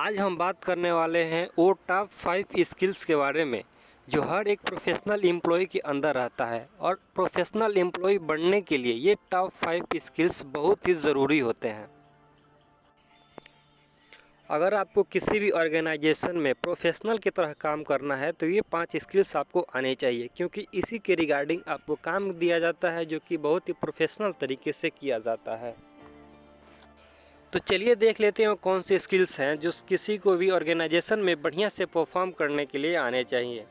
आज हम बात करने वाले हैं वो टॉप 5 स्किल्स के बारे में जो हर एक प्रोफेशनल एम्प्लॉय के अंदर रहता है और प्रोफेशनल एम्प्लॉय बनने के लिए ये टॉप 5 स्किल्स बहुत ही ज़रूरी होते हैं। अगर आपको किसी भी ऑर्गेनाइजेशन में प्रोफेशनल की तरह काम करना है तो ये 5 स्किल्स आपको आने चाहिए, क्योंकि इसी के रिगार्डिंग आपको काम दिया जाता है जो कि बहुत ही प्रोफेशनल तरीके से किया जाता है। तो चलिए देख लेते हैं वो कौन से स्किल्स हैं जो किसी को भी ऑर्गेनाइजेशन में बढ़िया से परफॉर्म करने के लिए आने चाहिए।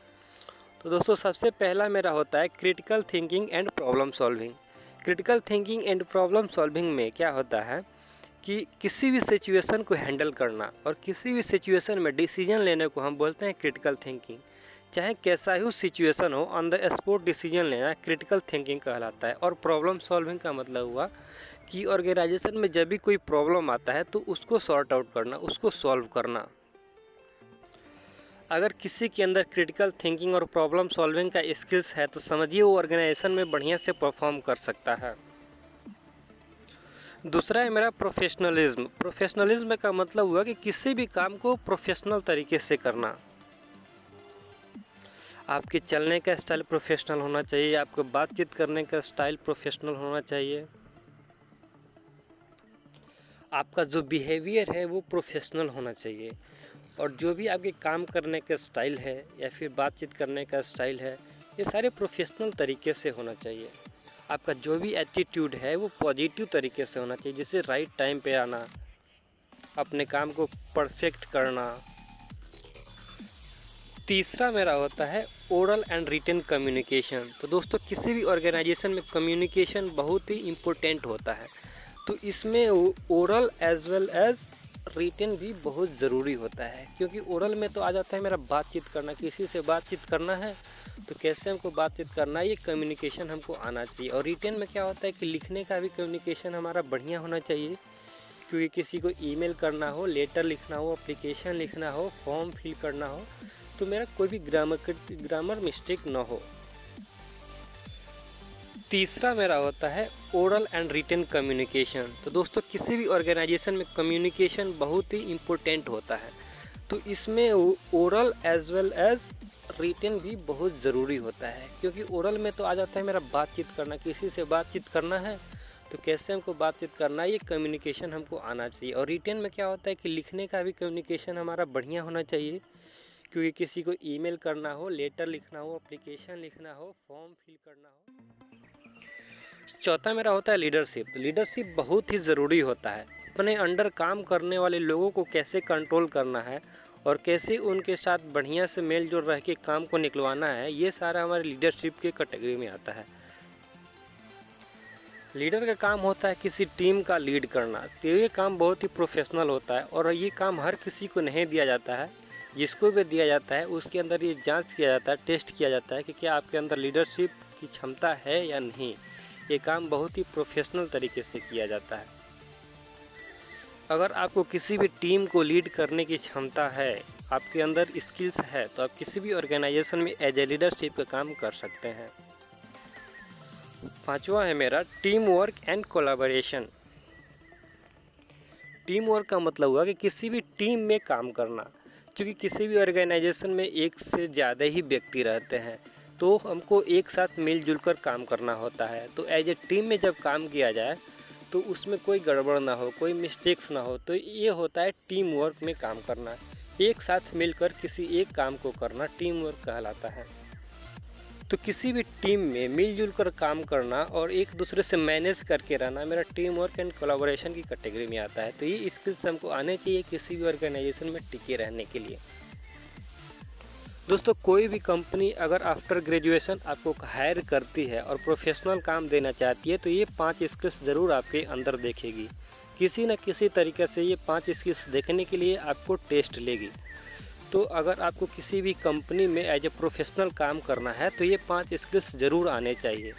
तो दोस्तों सबसे पहला मेरा होता है critical thinking and problem solving. Critical thinking and problem solving में क्या होता है कि किसी भी सिचुएशन को हैंडल करना और किसी भी सिचुएशन में डिसीजन लेने को हम बोलते हैं क्रिटिकल थिंकिंग। चाहे कैसा ही सिचुएशन हो, ऑन द स्पॉट डिसीजन लेना क्रिटिकल थिंकिंग कहलाता है। और प्रॉब्लम सॉल्विंग का मतलब हुआ कि ऑर्गेनाइजेशन में जब भी कोई प्रॉब्लम आता है तो उसको सॉर्ट आउट करना, उसको सॉल्व करना। अगर किसी के अंदर क्रिटिकल थिंकिंग और प्रॉब्लम सॉल्विंग का स्किल्स है तो समझिए वो ऑर्गेनाइजेशन में बढ़िया से परफॉर्म कर सकता है। दूसरा है मेरा प्रोफेशनलिज्म। प्रोफेशनलिज्म का मतलब हुआ कि किसी भी काम को प्रोफेशनल तरीके से करना। आपके चलने का स्टाइल प्रोफेशनल होना चाहिए, आपको बातचीत करने का स्टाइल प्रोफेशनल होना चाहिए, आपका जो बिहेवियर है वो प्रोफेशनल होना चाहिए, और जो भी आपके काम करने का स्टाइल है या फिर बातचीत करने का स्टाइल है ये सारे प्रोफेशनल तरीके से होना चाहिए। आपका जो भी एटीट्यूड है वो पॉजिटिव तरीके से होना चाहिए, जैसे राइट टाइम पे आना, अपने काम को परफेक्ट करना। तीसरा मेरा होता है ओरल एंड रिटन कम्युनिकेशन। तो दोस्तों किसी भी ऑर्गेनाइजेशन में कम्युनिकेशन बहुत ही इम्पोर्टेंट होता है, तो इसमें oral as well as written भी बहुत ज़रूरी होता है। क्योंकि ओरल में तो आ जाता है मेरा बातचीत करना, किसी से बातचीत करना है तो कैसे हमको बातचीत करना है ये कम्युनिकेशन हमको आना चाहिए। और रिटन में क्या होता है कि लिखने का भी कम्युनिकेशन हमारा बढ़िया होना चाहिए, क्योंकि किसी को ईमेल करना हो, लेटर लिखना हो, एप्लीकेशन लिखना हो, फॉर्म फिल करना हो तो मेरा कोई भी ग्रामर मिस्टेक ना हो। तीसरा मेरा होता है ओरल एंड रिटन कम्युनिकेशन। तो दोस्तों किसी भी ऑर्गेनाइजेशन में कम्युनिकेशन बहुत ही इम्पोर्टेंट होता है, तो इसमें oral as well as written भी बहुत ज़रूरी होता है। क्योंकि ओरल में तो आ जाता है मेरा बातचीत करना, किसी से बातचीत करना है तो कैसे हमको बातचीत करना है ये कम्युनिकेशन हमको आना चाहिए। और रिटन में क्या होता है कि लिखने का भी कम्युनिकेशन हमारा बढ़िया होना चाहिए, क्योंकि किसी को ईमेल करना हो, लेटर लिखना हो, एप्लीकेशन लिखना हो, फॉर्म फिल करना हो। चौथा मेरा होता है लीडरशिप। लीडरशिप बहुत ही ज़रूरी होता है। अपने अंडर काम करने वाले लोगों को कैसे कंट्रोल करना है और कैसे उनके साथ बढ़िया से मेल जोल रह के काम को निकलवाना है, ये सारा हमारे लीडरशिप के कैटेगरी में आता है। लीडर का काम होता है किसी टीम का लीड करना, तो ये काम बहुत ही प्रोफेशनल होता है और ये काम हर किसी को नहीं दिया जाता है। जिसको भी दिया जाता है उसके अंदर ये जांच किया जाता है, टेस्ट किया जाता है कि क्या आपके अंदर लीडरशिप की क्षमता है या नहीं। ये काम बहुत ही प्रोफेशनल तरीके से किया जाता है। अगर आपको किसी भी टीम को लीड करने की क्षमता है, आपके अंदर स्किल्स है, तो आप किसी भी ऑर्गेनाइजेशन में एज ए लीडरशिप का काम कर सकते हैं। पांचवा है मेरा team work and collaboration. Team work का मतलब हुआ कि किसी भी टीम में काम करना, क्योंकि किसी भी ऑर्गेनाइजेशन में एक से ज़्यादा ही व्यक्ति रहते हैं तो हमको एक साथ मिलजुल कर काम करना होता है। तो एज ए टीम में जब काम किया जाए तो उसमें कोई गड़बड़ ना हो, कोई मिस्टेक्स ना हो, तो ये होता है टीम वर्क में काम करना। एक साथ मिलकर किसी एक काम को करना टीम वर्क कहलाता है। तो किसी भी टीम में मिलजुल कर काम करना और एक दूसरे से मैनेज करके रहना मेरा टीम वर्क एंड कोलैबोरेशन की कैटेगरी में आता है। तो ये स्किल्स हमको आने चाहिए किसी भी ऑर्गेनाइजेशन में टिके रहने के लिए। दोस्तों कोई भी कंपनी अगर आफ्टर ग्रेजुएशन आपको हायर करती है और प्रोफेशनल काम देना चाहती है तो ये 5 स्किल्स ज़रूर आपके अंदर देखेगी। किसी न किसी तरीके से ये 5 स्किल्स देखने के लिए आपको टेस्ट लेगी। तो अगर आपको किसी भी कंपनी में एज ए प्रोफेशनल काम करना है तो ये 5 स्किल्स ज़रूर आने चाहिए।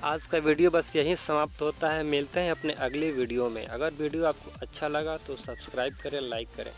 आज का वीडियो बस यहीं समाप्त होता है। मिलते हैं अपने अगले वीडियो में। अगर वीडियो आपको अच्छा लगा तो सब्सक्राइब करें, लाइक करें।